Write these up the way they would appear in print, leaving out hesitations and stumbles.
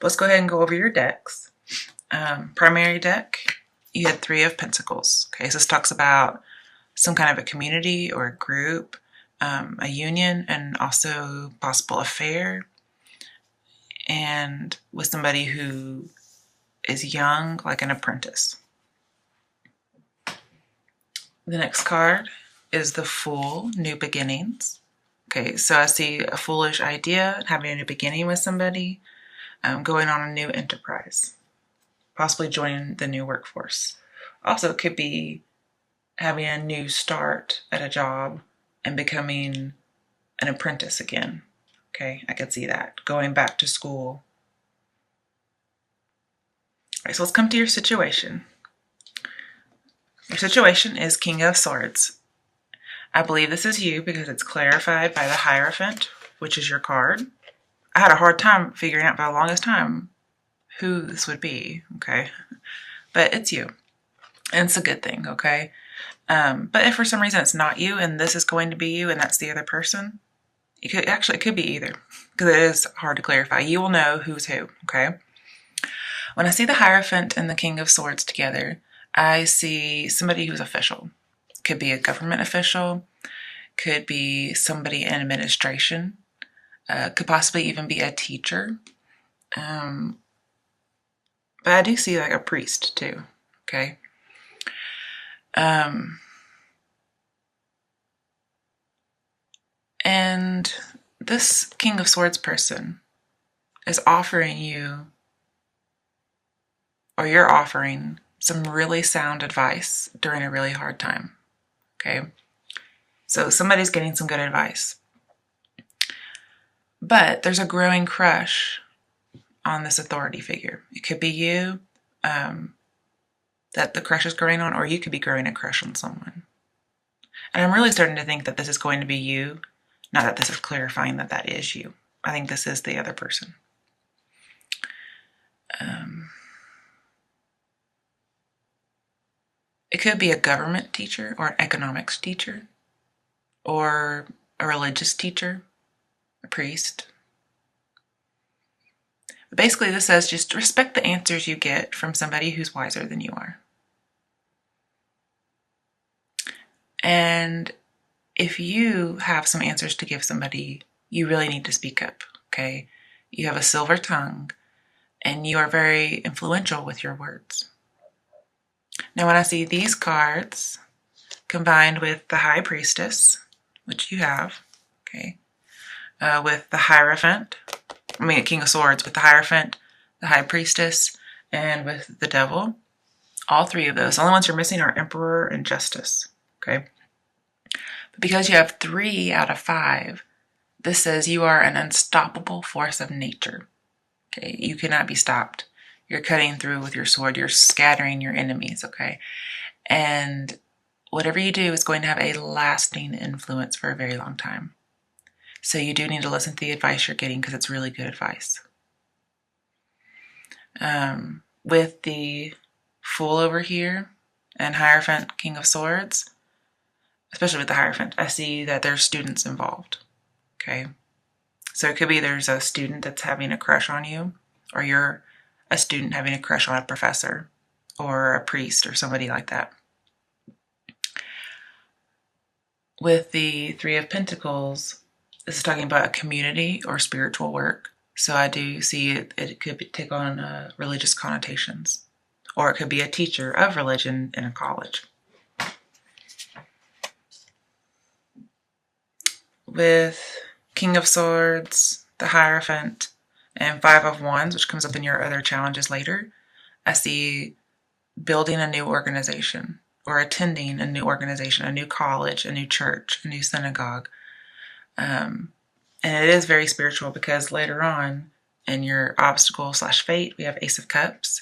Let's go ahead and go over your decks. Primary deck, you had 3 of Pentacles. Okay, so this talks about some kind of a community or a group, a union, and also possible affair, and with somebody who is young, like an apprentice. The next card is the Fool, New Beginnings. Okay, so I see a foolish idea, having a new beginning with somebody, going on a new enterprise, possibly joining the new workforce. Also, it could be having a new start at a job and becoming an apprentice again. Okay, I could see that. Going back to school. All right, so let's come to your situation. Your situation is King of Swords. I believe this is you because it's clarified by the Hierophant, which is your card. I had a hard time figuring out for the longest time who this would be, okay? But it's you. And it's a good thing, okay? But if for some reason it's not you and this is going to be you and that's the other person, it could be either, because it is hard to clarify. You will know who's who, okay? When I see the Hierophant and the King of Swords together, I see somebody who's official. Could be a government official, could be somebody in administration, could possibly even be a teacher. But I do see like a priest too, okay? And this King of Swords person is offering you, or you're offering, some really sound advice during a really hard time, okay? So somebody's getting some good advice. But there's a growing crush on this authority figure. It could be you that the crush is growing on, or you could be growing a crush on someone. And I'm really starting to think that this is going to be you, not that this is clarifying that that is you. I think this is the other person. It could be a government teacher or an economics teacher or a religious teacher, a priest. But basically, this says just respect the answers you get from somebody who's wiser than you are. And if you have some answers to give somebody, you really need to speak up, okay? You have a silver tongue, and you are very influential with your words. Now, when I see these cards combined with the High Priestess, which you have, okay, with the Hierophant, King of Swords, with the Hierophant, the High Priestess, and with the Devil, all 3 of those. The only ones you're missing are Emperor and Justice, okay? But because you have 3 out of 5, this says you are an unstoppable force of nature, okay? You cannot be stopped. You're cutting through with your sword. You're scattering your enemies, okay? And whatever you do is going to have a lasting influence for a very long time. So you do need to listen to the advice you're getting because it's really good advice. With the Fool over here and Hierophant, King of Swords, especially with the Hierophant, I see that there's students involved, okay? So it could be there's a student that's having a crush on you, or you're a student having a crush on a professor or a priest or somebody like that. With the 3 of Pentacles, this is talking about a community or spiritual work. So I do see it could take on religious connotations, or it could be a teacher of religion in a college. With King of Swords, the Hierophant, and 5 of Wands, which comes up in your other challenges later, I see building a new organization or attending a new organization, a new college, a new church, a new synagogue. And it is very spiritual because later on in your obstacle/fate, we have Ace of Cups.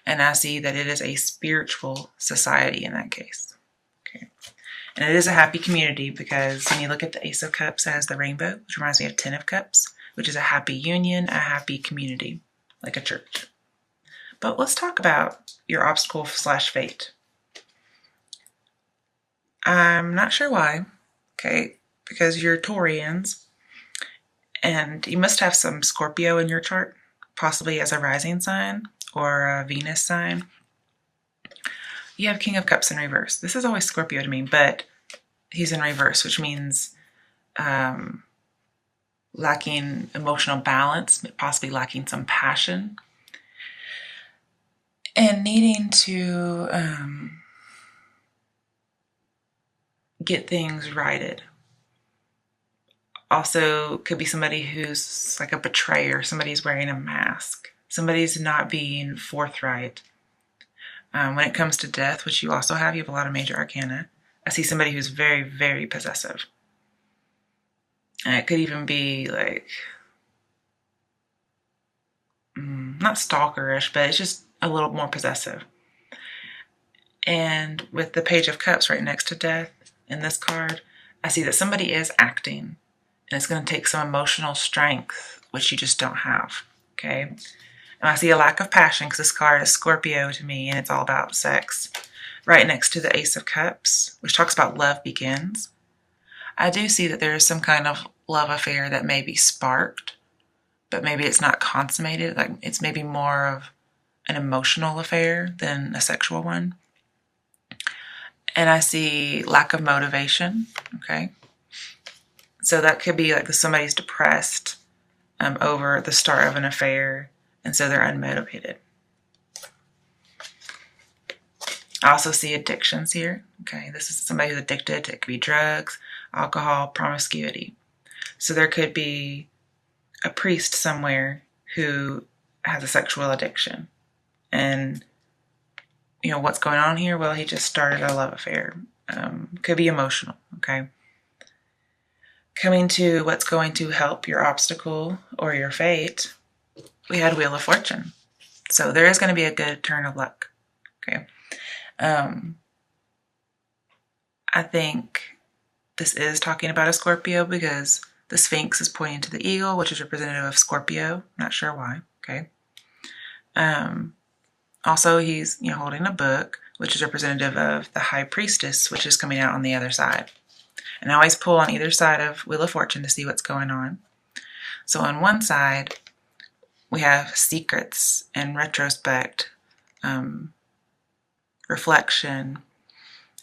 And I see that it is a spiritual society in that case. Okay. And it is a happy community because when you look at the Ace of Cups as the rainbow, which reminds me of 10 of Cups, which is a happy union, a happy community, like a church. But let's talk about your obstacle/fate. I'm not sure why, okay, because you're Taurians, and you must have some Scorpio in your chart, possibly as a rising sign or a Venus sign. You have King of Cups in reverse. This is always Scorpio to me, but he's in reverse, which means lacking emotional balance, possibly lacking some passion, and needing to get things righted. Also, could be somebody who's like a betrayer. Somebody's wearing a mask. Somebody's not being forthright. When it comes to death, which you also have, you have a lot of major arcana. I see somebody who's very, very possessive. And it could even be like, not stalkerish, but it's just a little more possessive. And with the Page of Cups right next to death in this card, I see that somebody is acting. And it's going to take some emotional strength, which you just don't have, okay? And I see a lack of passion because this card is Scorpio to me, and it's all about sex. Right next to the Ace of Cups, which talks about love begins. I do see that there is some kind of love affair that may be sparked, but maybe it's not consummated. Like it's maybe more of an emotional affair than a sexual one. And I see lack of motivation, okay? So that could be like somebody's depressed over the start of an affair, and so they're unmotivated. I also see addictions here. Okay, this is somebody who's addicted. It could be drugs, alcohol, promiscuity. So there could be a priest somewhere who has a sexual addiction. And, you know, what's going on here? Well, he just started a love affair. Could be emotional, okay? Coming to what's going to help your obstacle or your fate, we had Wheel of Fortune. So there is going to be a good turn of luck, okay? I think this is talking about a Scorpio because the Sphinx is pointing to the eagle, which is representative of Scorpio. Not sure why, okay? Also, he's holding a book, which is representative of the High Priestess, which is coming out on the other side. And I always pull on either side of Wheel of Fortune to see what's going on. So on one side, we have secrets and retrospect, reflection,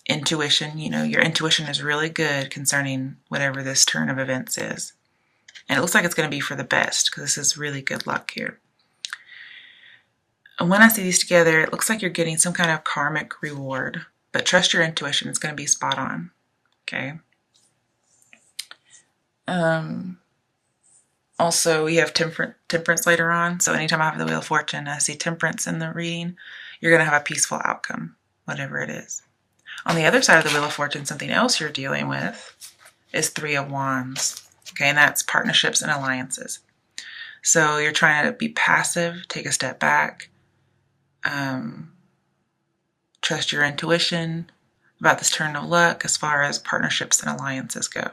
intuition. Your intuition is really good concerning whatever this turn of events is. And it looks like it's going to be for the best because this is really good luck here. And when I see these together, it looks like you're getting some kind of karmic reward. But trust your intuition. It's going to be spot on. Okay? Also, we have temperance later on. So anytime I have the Wheel of Fortune, I see temperance in the reading, you're going to have a peaceful outcome, whatever it is. On the other side of the Wheel of Fortune, something else you're dealing with is Three of Wands. Okay, and that's partnerships and alliances. So you're trying to be passive, take a step back, trust your intuition about this turn of luck as far as partnerships and alliances go.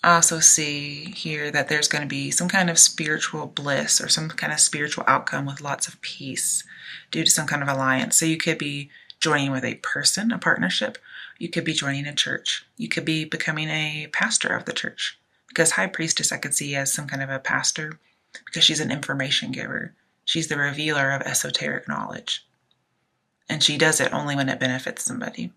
I also see here that there's going to be some kind of spiritual bliss or some kind of spiritual outcome with lots of peace due to some kind of alliance. So you could be joining with a person, a partnership. You could be joining a church. You could be becoming a pastor of the church. Because High Priestess I could see as some kind of a pastor because she's an information giver. She's the revealer of esoteric knowledge. And she does it only when it benefits somebody.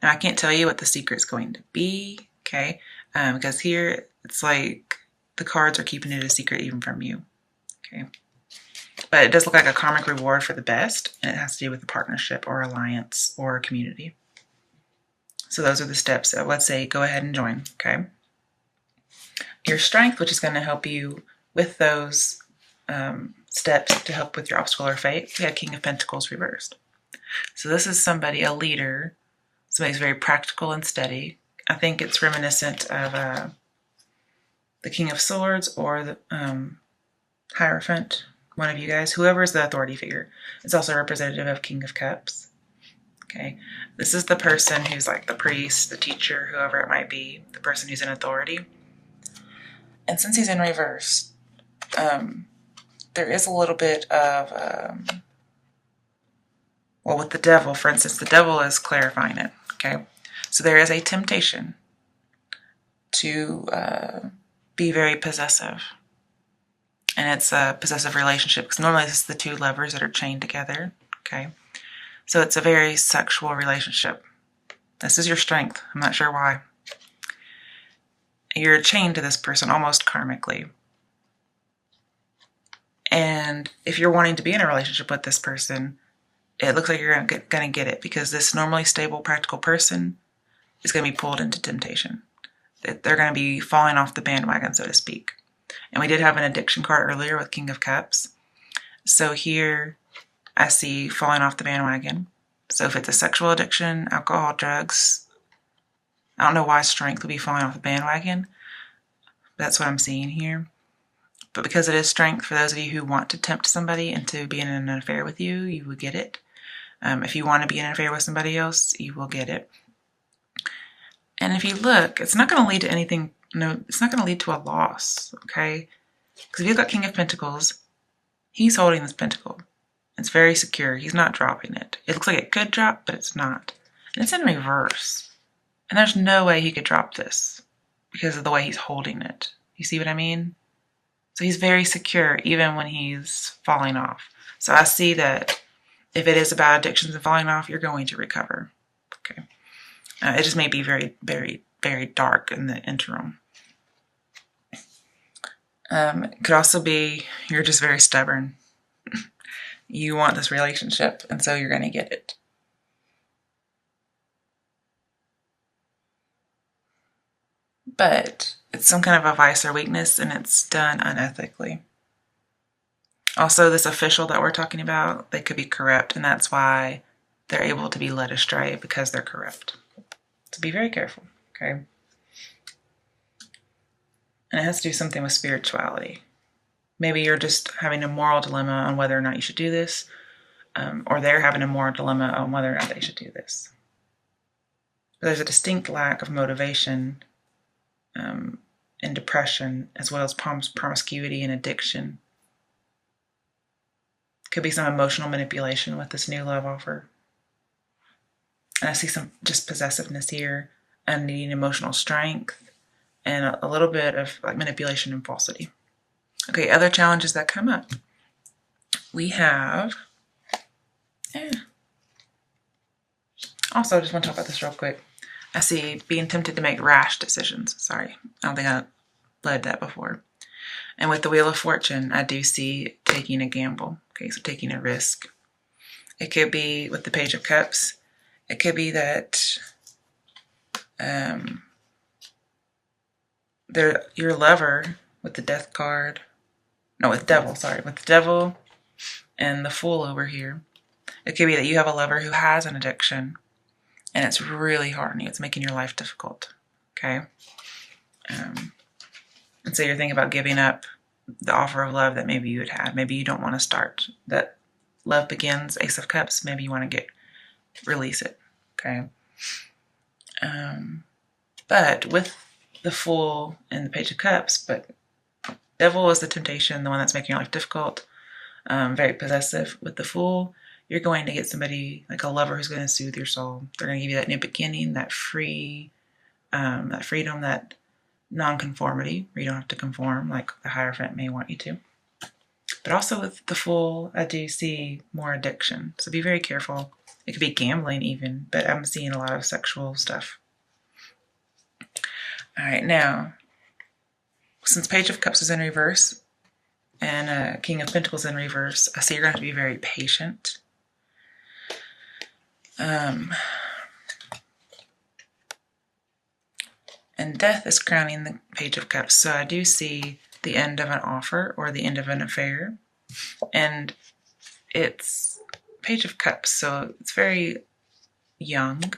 Now, I can't tell you what the secret's going to be, okay? Because here, it's like the cards are keeping it a secret even from you, okay? But it does look like a karmic reward for the best, and it has to do with a partnership or alliance or a community. So those are the steps. I would say go ahead and join, okay? Your strength, which is going to help you with those steps to help with your obstacle or fate, we have King of Pentacles reversed. So this is somebody, a leader, somebody who's very practical and steady. I think it's reminiscent of the King of Swords or the Hierophant, one of you guys, whoever is the authority figure. It's also representative of King of Cups. Okay, this is the person who's like the priest, the teacher, whoever it might be, the person who's in authority. And since he's in reverse, there is a little bit of, with the devil, for instance, the devil is clarifying it, okay? So there is a temptation to be very possessive. And it's a possessive relationship because normally this is the two lovers that are chained together. Okay. So it's a very sexual relationship. This is your strength. I'm not sure why. You're chained to this person almost karmically. And if you're wanting to be in a relationship with this person, it looks like you're going to get it because this normally stable, practical person is going to be pulled into temptation. They're going to be falling off the bandwagon, so to speak. And we did have an addiction card earlier with King of Cups. So here I see falling off the bandwagon. So if it's a sexual addiction, alcohol, drugs, I don't know why strength would be falling off the bandwagon. That's what I'm seeing here. But because it is strength, for those of you who want to tempt somebody into being in an affair with you, you will get it. If you want to be in an affair with somebody else, you will get it. And if you look, it's not going to lead to anything. No, it's not going to lead to a loss, okay? Because if you've got King of Pentacles, he's holding this pentacle. It's very secure. He's not dropping it. It looks like it could drop, but it's not. And it's in reverse. And there's no way he could drop this because of the way he's holding it. You see what I mean? So he's very secure even when he's falling off. So I see that if it is about addictions and falling off, you're going to recover. Okay. It just may be very, very, very dark in the interim. It could also be you're just very stubborn. You want this relationship, and so you're going to get it. But it's some kind of a vice or weakness, and it's done unethically. Also, this official that we're talking about, they could be corrupt, and that's why they're able to be led astray, because they're corrupt. So be very careful, okay? And it has to do something with spirituality. Maybe you're just having a moral dilemma on whether or not you should do this, or they're having a moral dilemma on whether or not they should do this. But there's a distinct lack of motivation and depression, as well as promiscuity and addiction. Could be some emotional manipulation with this new love offer. And I see some just possessiveness here and needing emotional strength and a little bit of like manipulation and falsity. Okay, other challenges that come up. We have... Also, I just want to talk about this real quick. I see being tempted to make rash decisions. Sorry, I don't think I led that before. And with the Wheel of Fortune, I do see taking a gamble. Okay, so taking a risk. It could be with the Page of Cups. It could be that your lover with the Death card. No, with Devil, sorry. With the Devil and the Fool over here. It could be that you have a lover who has an addiction and it's really hard on you. It's making your life difficult. Okay? And so you're thinking about giving up the offer of love that maybe you had. Maybe you don't want to start. That love begins, Ace of Cups. Maybe you want to release it. Okay? But with the Fool and the Page of Cups, but Devil is the temptation, the one that's making your life difficult, very possessive. With the Fool, you're going to get somebody like a lover who's going to soothe your soul. They're going to give you that new beginning, that freedom, that non-conformity, where you don't have to conform like the Hierophant may want you to. But also with the Fool, I do see more addiction. So be very careful. It could be gambling even, but I'm seeing a lot of sexual stuff. All right, now, since Page of Cups is in reverse and King of Pentacles in reverse, I see you're going to have to be very patient. And Death is crowning the Page of Cups. So I do see the end of an offer or the end of an affair. And it's Page of Cups, so it's very young.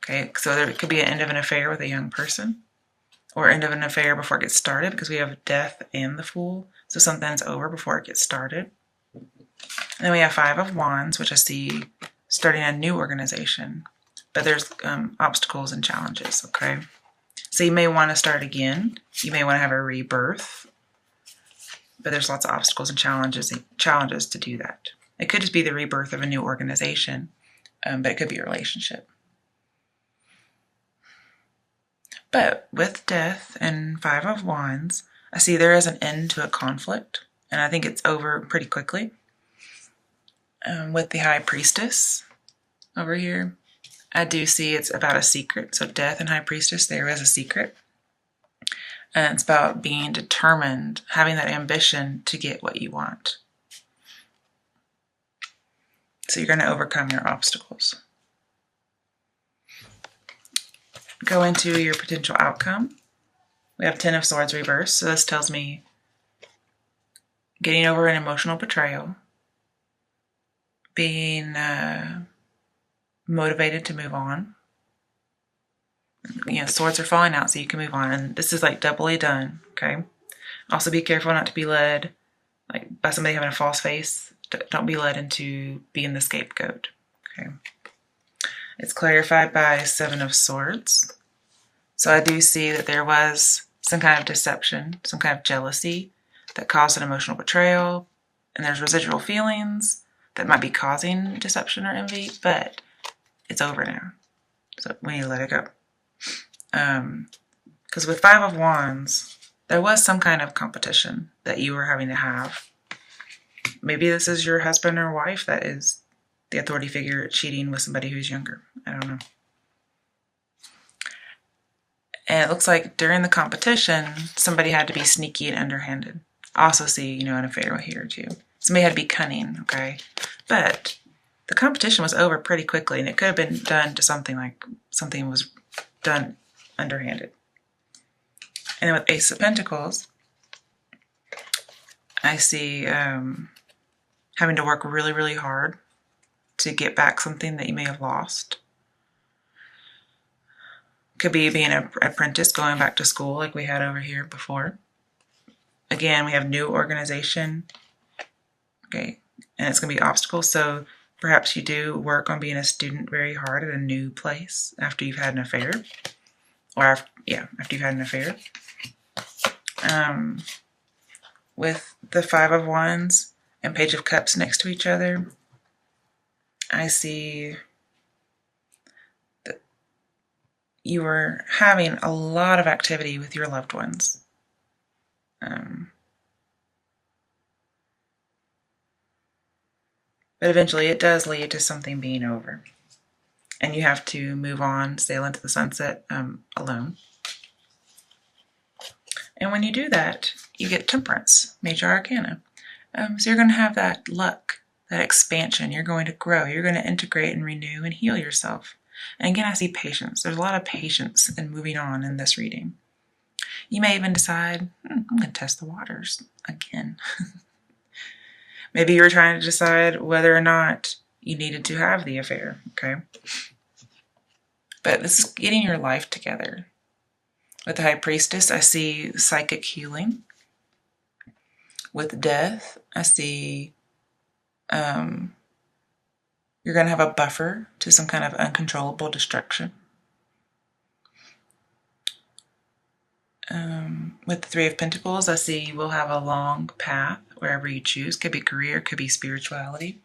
Okay, so there could be an end of an affair with a young person, or end of an affair before it gets started, because we have Death and the Fool. So something's over before it gets started. And then we have Five of Wands, which I see starting a new organization. But there's obstacles and challenges, okay? So you may want to start again. You may want to have a rebirth. But there's lots of obstacles and challenges to do that. It could just be the rebirth of a new organization, but it could be a relationship. But with Death and Five of Wands, I see there is an end to a conflict, and I think it's over pretty quickly. With the High Priestess over here, I do see it's about a secret. So Death and High Priestess, there is a secret. And it's about being determined, having that ambition to get what you want. So you're going to overcome your obstacles. Go into your potential outcome. We have 10 of Swords reversed. So this tells me getting over an emotional betrayal, being motivated to move on. Swords are falling out so you can move on. And this is like doubly done, okay? Also be careful not to be led by somebody having a false face. Don't be led into being the scapegoat, okay? It's clarified by 7 of Swords. So I do see that there was some kind of deception, some kind of jealousy that caused an emotional betrayal. And there's residual feelings that might be causing deception or envy, but it's over now. So we need to let it go. Because with 5 of Wands, there was some kind of competition that you were having to have. Maybe this is your husband or wife that is the authority figure cheating with somebody who's younger. I don't know. And it looks like during the competition, somebody had to be sneaky and underhanded. I also see, an affair here too. Somebody had to be cunning, okay? But the competition was over pretty quickly, and it could have been done to something was done underhanded. And then with Ace of Pentacles, I see having to work really, really hard to get back something that you may have lost. Could be being an apprentice, going back to school like we had over here before. Again, we have new organization. Okay, and it's going to be obstacles. So perhaps you do work on being a student very hard at a new place after you've had an affair. After you've had an affair. With the 5 of Wands and Page of Cups next to each other, I see that you were having a lot of activity with your loved ones. But eventually it does lead to something being over. And you have to move on, sail into the sunset alone. And when you do that, you get Temperance, Major Arcana. So you're going to have that luck, that expansion. You're going to grow. You're going to integrate and renew and heal yourself. And again, I see patience. There's a lot of patience in moving on in this reading. You may even decide, I'm going to test the waters again. Maybe you were trying to decide whether or not you needed to have the affair, okay? But this is getting your life together. With the High Priestess, I see psychic healing. With Death, I see you're going to have a buffer to some kind of uncontrollable destruction. With the 3 of Pentacles, I see you will have a long path wherever you choose. Could be career, could be spirituality.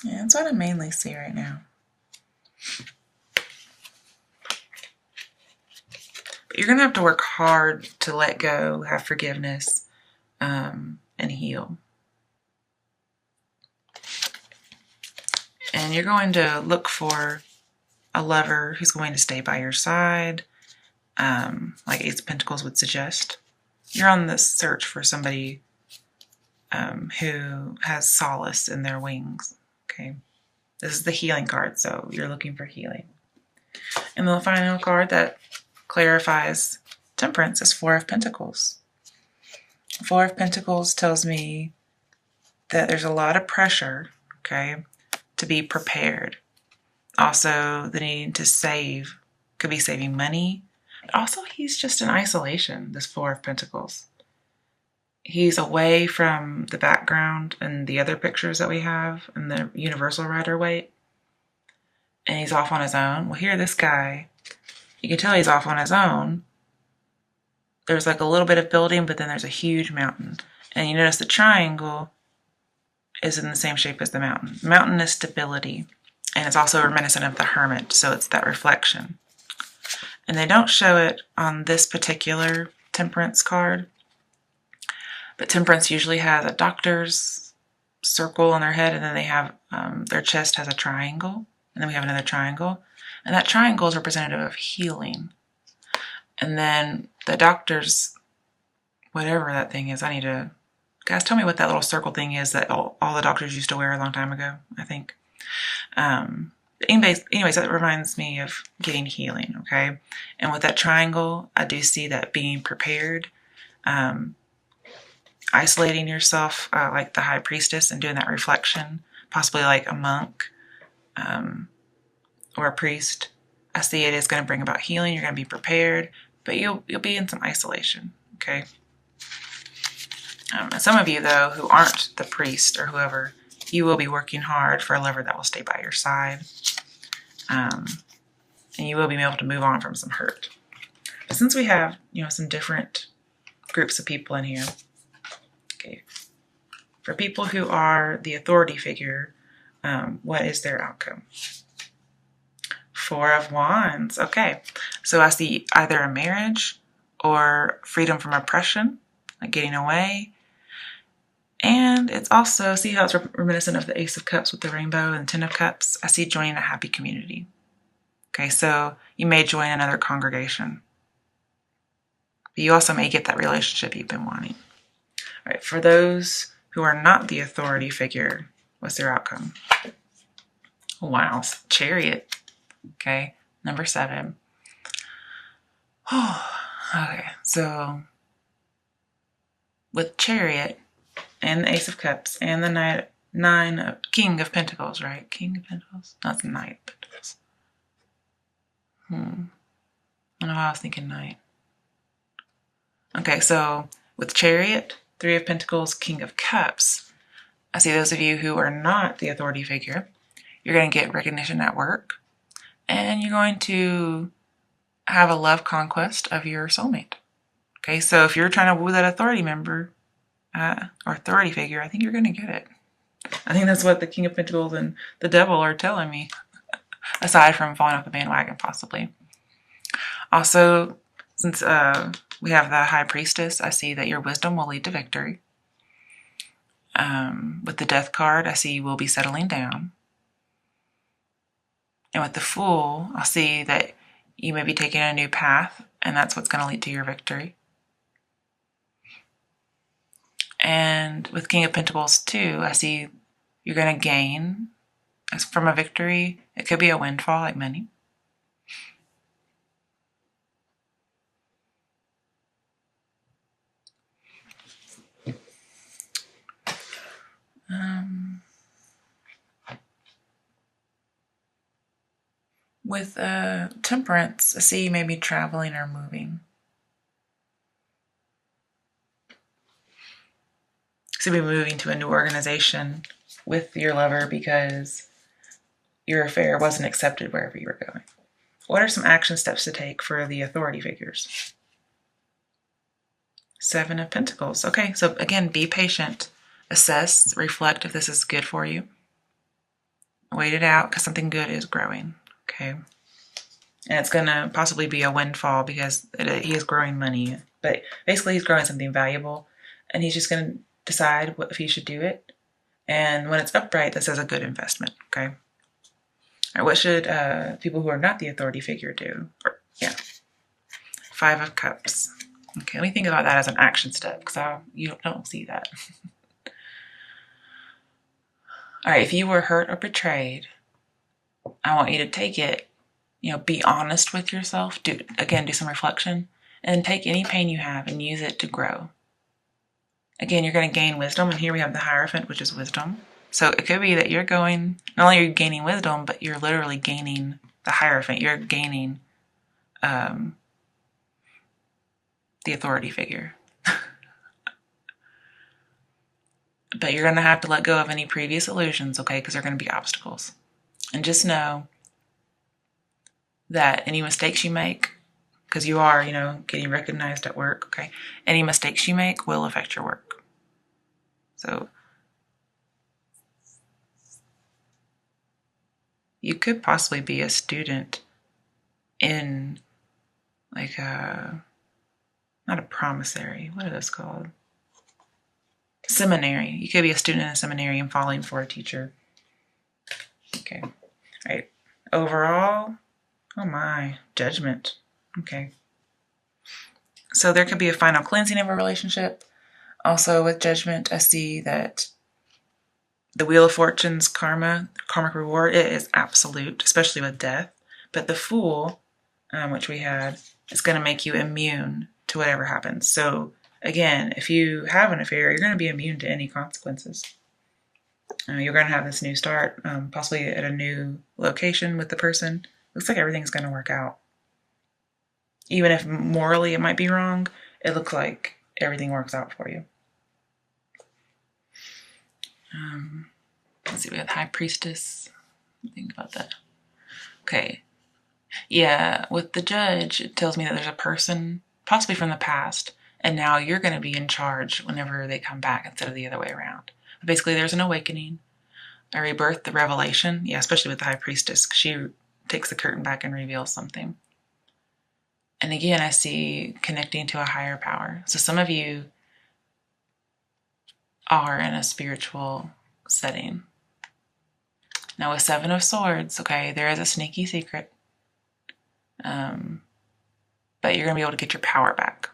Yeah, that's what I mainly see right now. But you're going to have to work hard to let go, have forgiveness, and heal. And you're going to look for a lover who's going to stay by your side, like Ace of Pentacles would suggest. You're on the search for somebody who has solace in their wings. Okay, this is the healing card, so you're looking for healing. And the final card that clarifies Temperance is 4 of Pentacles. 4 of Pentacles tells me that there's a lot of pressure, okay, to be prepared. Also, the need to save, could be saving money. But also, he's just in isolation, this 4 of Pentacles. He's away from the background and the other pictures that we have in the Universal Rider-Waite. And he's off on his own. Well, here, this guy, you can tell he's off on his own there's like a little bit of building, but then there's a huge mountain. And you notice the triangle is in the same shape as the mountain. The mountain is stability, and it's also reminiscent of the hermit, so it's that reflection. And they don't show it on this particular temperance card, but temperance usually has a doctor's circle on their head, and then they have their chest has a triangle, and then we have another triangle, and that triangle is representative of healing. And then the doctor's, whatever that thing is, guys, tell me what that little circle thing is that all the doctors used to wear a long time ago, I think. Anyways, that reminds me of getting healing, okay? And with that triangle, I do see that being prepared, isolating yourself like the high priestess and doing that reflection, possibly like a monk or a priest. I see it is going to bring about healing. You're going to be prepared, but you'll be in some isolation, okay? And some of you, though, who aren't the priest or whoever, you will be working hard for a lover that will stay by your side. And you will be able to move on from some hurt. But since we have, some different groups of people in here, okay, for people who are the authority figure, what is their outcome? 4 of Wands. Okay, so I see either a marriage or freedom from oppression, like getting away. And it's also, see how it's reminiscent of the Ace of Cups with the rainbow and 10 of Cups? I see joining a happy community. Okay, so you may join another congregation. But you also may get that relationship you've been wanting. All right, for those who are not the authority figure, what's their outcome? Wow, Chariot. Okay, number 7. Okay, so with Chariot and the Ace of Cups and the King of Pentacles, right? King of Pentacles? No, it's the Knight of Pentacles. I don't know why I was thinking Knight. Okay, so with Chariot, 3 of Pentacles, King of Cups, I see those of you who are not the authority figure, you're going to get recognition at work, and you're going to have a love conquest of your soulmate. Okay, so if you're trying to woo that authority member or authority figure, I think you're going to get it. I think that's what the King of Pentacles and the Devil are telling me, aside from falling off the bandwagon, possibly. Also, since we have the High Priestess, I see that your wisdom will lead to victory. With the Death card, I see you will be settling down. And with the Fool, I'll see that you may be taking a new path, and that's what's going to lead to your victory. And with King of Pentacles too, I see you're going to gain from a victory. It could be a windfall, like money. With Temperance, I see you may be traveling or moving. So be moving to a new organization with your lover because your affair wasn't accepted wherever you were going. What are some action steps to take for the authority figures? 7 of Pentacles. Okay, so again, be patient. Assess, reflect if this is good for you. Wait it out because something good is growing. Okay. And it's going to possibly be a windfall because he is growing money. But basically he's growing something valuable. And he's just going to decide if he should do it. And when it's upright, this is a good investment. Okay. All right, what should people who are not the authority figure do? 5 of Cups. Okay, let me think about that as an action step because you don't see that. All right, if you were hurt or betrayed, I want you to take it, be honest with yourself. Do some reflection, and take any pain you have and use it to grow. Again, you're going to gain wisdom, and here we have the Hierophant, which is wisdom. So it could be that not only are you gaining wisdom, but you're literally gaining the Hierophant. You're gaining the authority figure. But you're going to have to let go of any previous illusions, okay, because they're going to be obstacles. And just know that any mistakes you make, because you are, getting recognized at work, okay? Any mistakes you make will affect your work. So you could possibly be a student in like not a promissory, what are those called? Seminary. You could be a student in a seminary and falling for a teacher. Okay. All right. Overall, oh my, judgment. Okay. So there could be a final cleansing of a relationship. Also with judgment, I see that the Wheel of Fortune's karmic reward, it is absolute, especially with death. But the Fool, which we had, is going to make you immune to whatever happens. So again, if you have an affair, you're going to be immune to any consequences. You're going to have this new start, possibly at a new location with the person. Looks like everything's going to work out. Even if morally it might be wrong, it looks like everything works out for you. Let's see, we have High Priestess. Think about that. Okay. Yeah, with the Judge, it tells me that there's a person, possibly from the past, and now you're going to be in charge whenever they come back instead of the other way around. But basically, there's an awakening, a rebirth, the revelation. Yeah, especially with the High Priestess, because she takes the curtain back and reveals something. And again, I see connecting to a higher power. So some of you are in a spiritual setting. Now with Seven of Swords, okay, there is a sneaky secret. But you're going to be able to get your power back.